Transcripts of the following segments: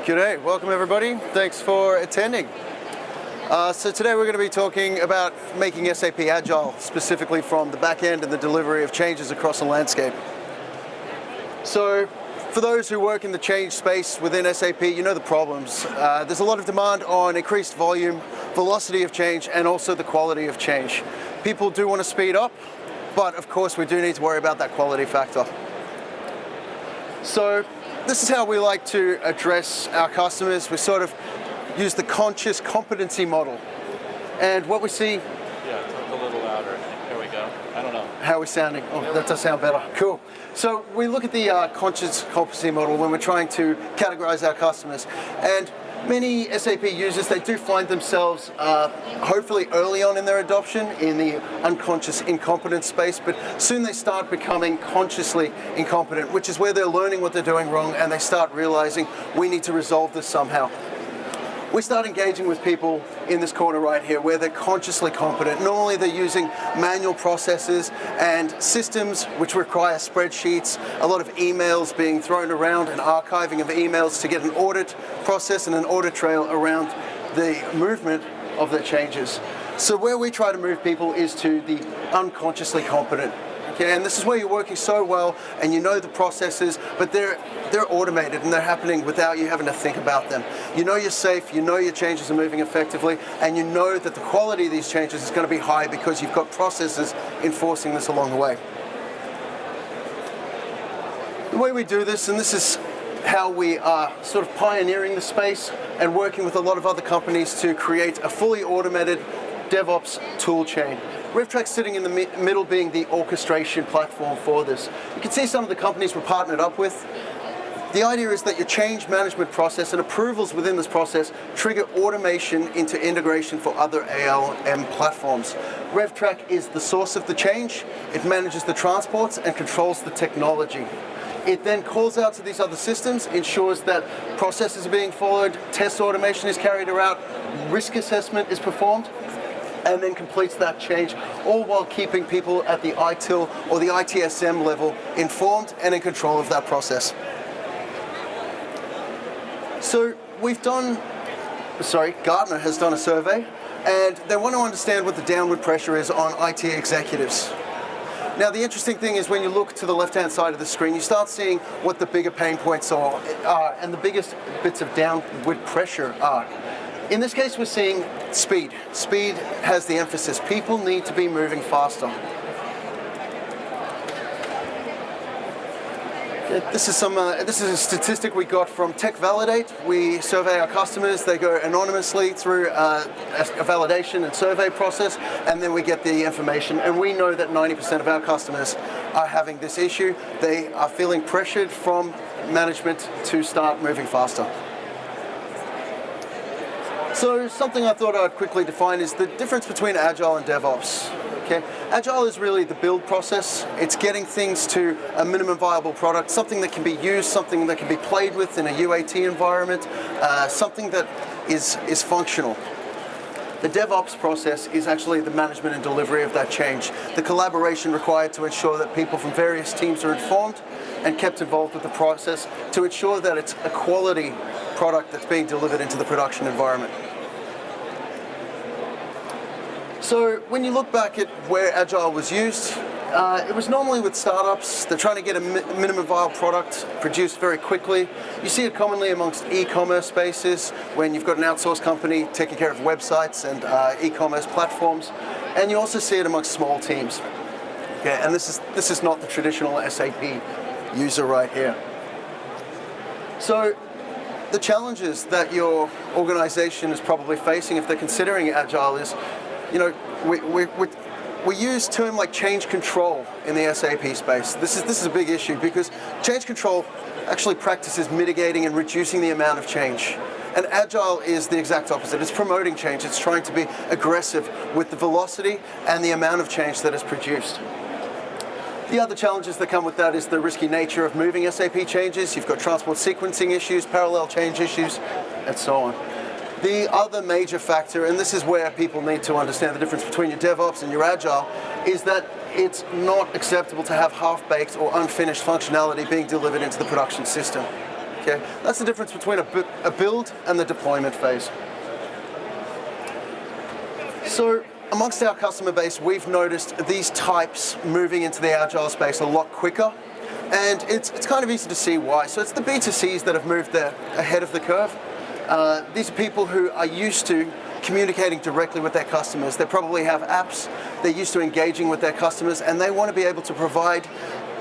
G'day, welcome everybody. Thanks for attending. So today we're going to be talking about making SAP Agile, specifically from the back end and the delivery of changes across the landscape. So for those who work in the change space within SAP, you know the problems. There's a lot of demand on increased volume, velocity of change, and also the quality of change. People do want to speed up, but of course we do need to worry about that quality factor. So this is how we like to address our customers. We sort of use the conscious competency model. And what we see... Yeah, talk a little louder. Here we go. I don't know. How are we sounding? Oh, that does sound better. Cool. So we look at the conscious competency model when we're trying to categorize our customers. And many SAP users, they do find themselves hopefully early on in their adoption in the unconscious incompetent space, but soon they start becoming consciously incompetent, which is where they're learning what they're doing wrong and they start realizing we need to resolve this somehow. We start engaging with people in this corner right here where they're consciously competent. Normally they're using manual processes and systems which require spreadsheets, a lot of emails being thrown around and archiving of emails to get an audit process and an audit trail around the movement of the changes. So where we try to move people is to the unconsciously competent. Okay, and this is where you're working so well and you know the processes, but they're automated and they're happening without you having to think about them. You know you're safe, you know your changes are moving effectively, and you know that the quality of these changes is going to be high because you've got processes enforcing this along the way. The way we do this, and this is how we are sort of pioneering the space and working with a lot of other companies to create a fully automated DevOps tool chain. Rev-Trac sitting in the middle being the orchestration platform for this. You can see some of the companies we're partnered up with. The idea is that your change management process and approvals within this process trigger automation into integration for other ALM platforms. Rev-Trac is the source of the change. It manages the transports and controls the technology. It then calls out to these other systems, ensures that processes are being followed, test automation is carried out, risk assessment is performed, and then completes that change, all while keeping people at the ITIL or the ITSM level informed and in control of that process. So Gartner has done a survey, and they want to understand what the downward pressure is on IT executives. Now the interesting thing is when you look to the left-hand side of the screen, you start seeing what the bigger pain points are and the biggest bits of downward pressure are. In this case, we're seeing speed. Speed has the emphasis. People need to be moving faster. This is a statistic we got from Tech Validate. We survey our customers. They go anonymously through a validation and survey process, and then we get the information. And we know that 90% of our customers are having this issue. They are feeling pressured from management to start moving faster. So something I thought I'd quickly define is the difference between Agile and DevOps. Okay? Agile is really the build process. It's getting things to a minimum viable product, something that can be used, something that can be played with in a UAT environment, something that is functional. The DevOps process is actually the management and delivery of that change, the collaboration required to ensure that people from various teams are informed and kept involved with the process to ensure that it's a quality product that's being delivered into the production environment. So when you look back at where Agile was used, it was normally with startups. They're trying to get a minimum viable product produced very quickly. You see it commonly amongst e-commerce spaces when you've got an outsourced company taking care of websites and e-commerce platforms. And you also see it amongst small teams. Okay, and this is not the traditional SAP user right here. So the challenges that your organization is probably facing if they're considering Agile is, you know, we use term like change control in the SAP space. This is a big issue because change control actually practices mitigating and reducing the amount of change. And Agile is the exact opposite. It's promoting change. It's trying to be aggressive with the velocity and the amount of change that is produced. The other challenges that come with that is the risky nature of moving SAP changes. You've got transport sequencing issues, parallel change issues, and so on. The other major factor, and this is where people need to understand the difference between your DevOps and your Agile, is that it's not acceptable to have half-baked or unfinished functionality being delivered into the production system. Okay? That's the difference between a build and the deployment phase. So amongst our customer base, we've noticed these types moving into the Agile space a lot quicker, and it's kind of easy to see why. So it's the B2Cs that have moved there ahead of the curve. These are people who are used to communicating directly with their customers. They probably have apps, they're used to engaging with their customers, and they want to be able to provide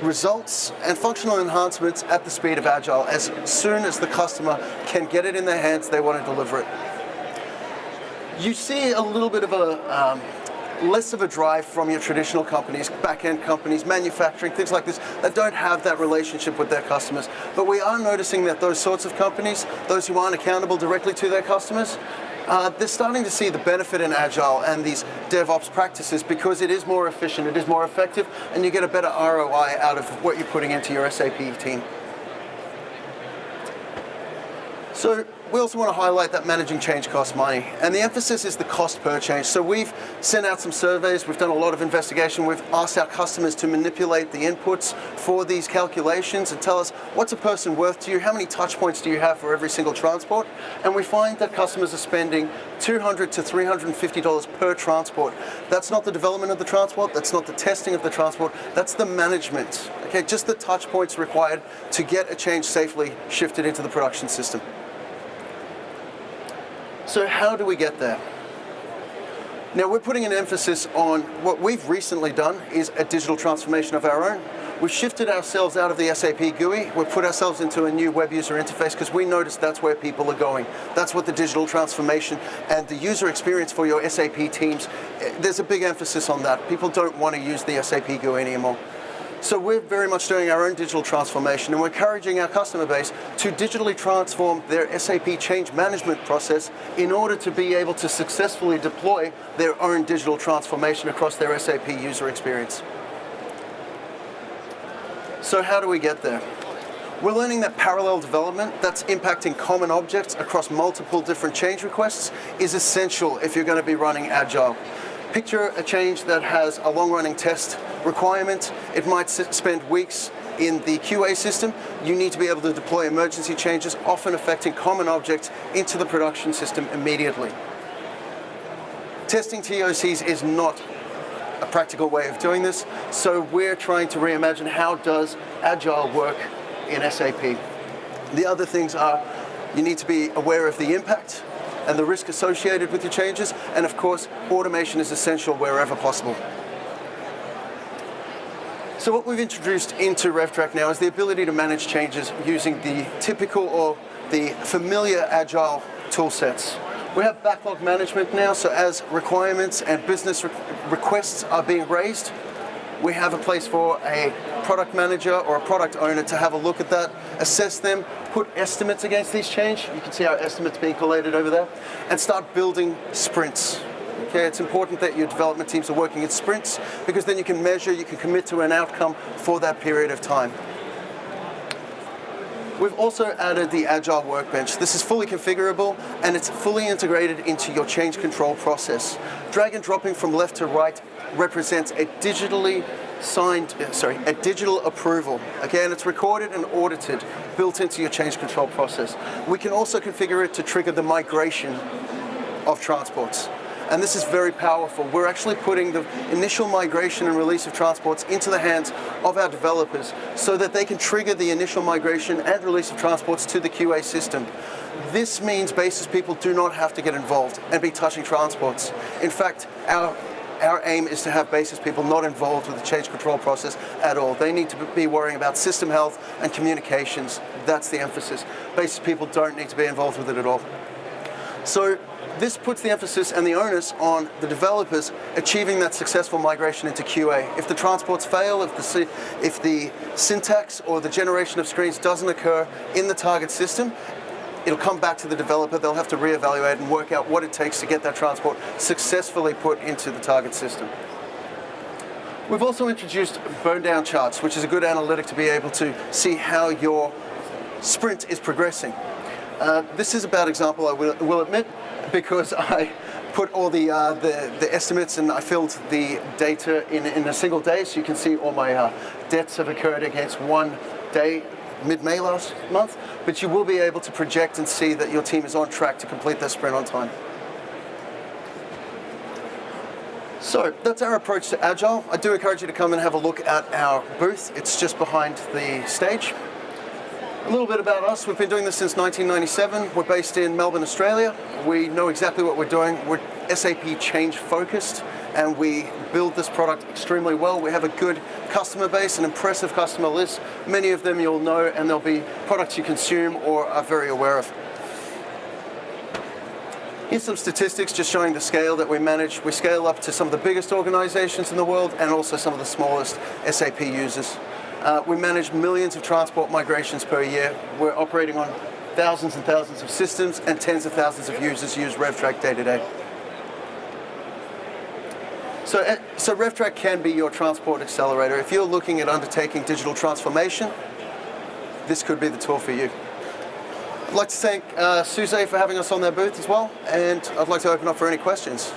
results and functional enhancements at the speed of Agile. As soon as the customer can get it in their hands, they want to deliver it. You see a little bit of a less of a drive from your traditional companies, back-end companies, manufacturing, things like this, that don't have that relationship with their customers. But we are noticing that those sorts of companies, those who aren't accountable directly to their customers, they're starting to see the benefit in Agile and these DevOps practices because it is more efficient, it is more effective, and you get a better ROI out of what you're putting into your SAP team. So we also want to highlight that managing change costs money, and the emphasis is the cost per change. So we've sent out some surveys, we've done a lot of investigation, we've asked our customers to manipulate the inputs for these calculations and tell us what's a person worth to you, how many touch points do you have for every single transport, and we find that customers are spending $200 to $350 per transport. That's not the development of the transport, that's not the testing of the transport, that's the management. Okay, just the touch points required to get a change safely shifted into the production system. So how do we get there? Now we're putting an emphasis on what we've recently done is a digital transformation of our own. We've shifted ourselves out of the SAP GUI. We've put ourselves into a new web user interface because we noticed that's where people are going. That's what the digital transformation and the user experience for your SAP teams, there's a big emphasis on that. People don't want to use the SAP GUI anymore. So we're very much doing our own digital transformation, and we're encouraging our customer base to digitally transform their SAP change management process in order to be able to successfully deploy their own digital transformation across their SAP user experience. So how do we get there? We're learning that parallel development that's impacting common objects across multiple different change requests is essential if you're going to be running Agile. Picture a change that has a long-running test requirement. It might spend weeks in the QA system. You need to be able to deploy emergency changes, often affecting common objects, into the production system immediately. Testing TOCs is not a practical way of doing this, so we're trying to reimagine how does Agile work in SAP. The other things are you need to be aware of the impact and the risk associated with your changes, and of course, automation is essential wherever possible. So what we've introduced into Rev-Trac now is the ability to manage changes using the typical or the familiar Agile tool sets. We have backlog management now, so as requirements and business requests are being raised, we have a place for a product manager or a product owner to have a look at that, assess them, put estimates against these change. You can see our estimates being collated over there, and start building sprints. Okay, it's important that your development teams are working in sprints because then you can measure, you can commit to an outcome for that period of time. We've also added the Agile Workbench. This is fully configurable and it's fully integrated into your change control process. Drag and dropping from left to right represents a digitally signed, a digital approval. Okay, and it's recorded and audited, built into your change control process. We can also configure it to trigger the migration of transports. And this is very powerful. We're actually putting the initial migration and release of transports into the hands of our developers so that they can trigger the initial migration and release of transports to the QA system. This means basis people do not have to get involved and be touching transports. In fact, our aim is to have basis people not involved with the change control process at all. They need to be worrying about system health and communications. That's the emphasis. Basis people don't need to be involved with it at all. So this puts the emphasis and the onus on the developers achieving that successful migration into QA. If the transports fail, if the syntax or the generation of screens doesn't occur in the target system, it'll come back to the developer. They'll have to reevaluate and work out what it takes to get that transport successfully put into the target system. We've also introduced burn down charts, which is a good analytic to be able to see how your sprint is progressing. This is a bad example, I will admit. because I put all the estimates and I filled the data in a single day, so you can see all my debts have occurred against one day, mid-May last month, but you will be able to project and see that your team is on track to complete their sprint on time. So that's our approach to Agile. I do encourage you to come and have a look at our booth. It's just behind the stage. A little bit about us. We've been doing this since 1997. We're based in Melbourne, Australia. We know exactly what we're doing. We're SAP change focused, and we build this product extremely well. We have a good customer base, an impressive customer list. Many of them you'll know, and there'll be products you consume or are very aware of. Here's some statistics just showing the scale that we manage. We scale up to some of the biggest organizations in the world and also some of the smallest SAP users. We manage millions of transport migrations per year. We're operating on thousands and thousands of systems, and tens of thousands of users use Rev-Trac day to day. So Rev-Trac can be your transport accelerator. If you're looking at undertaking digital transformation, this could be the tool for you. I'd like to thank Suze for having us on their booth as well, and I'd like to open up for any questions.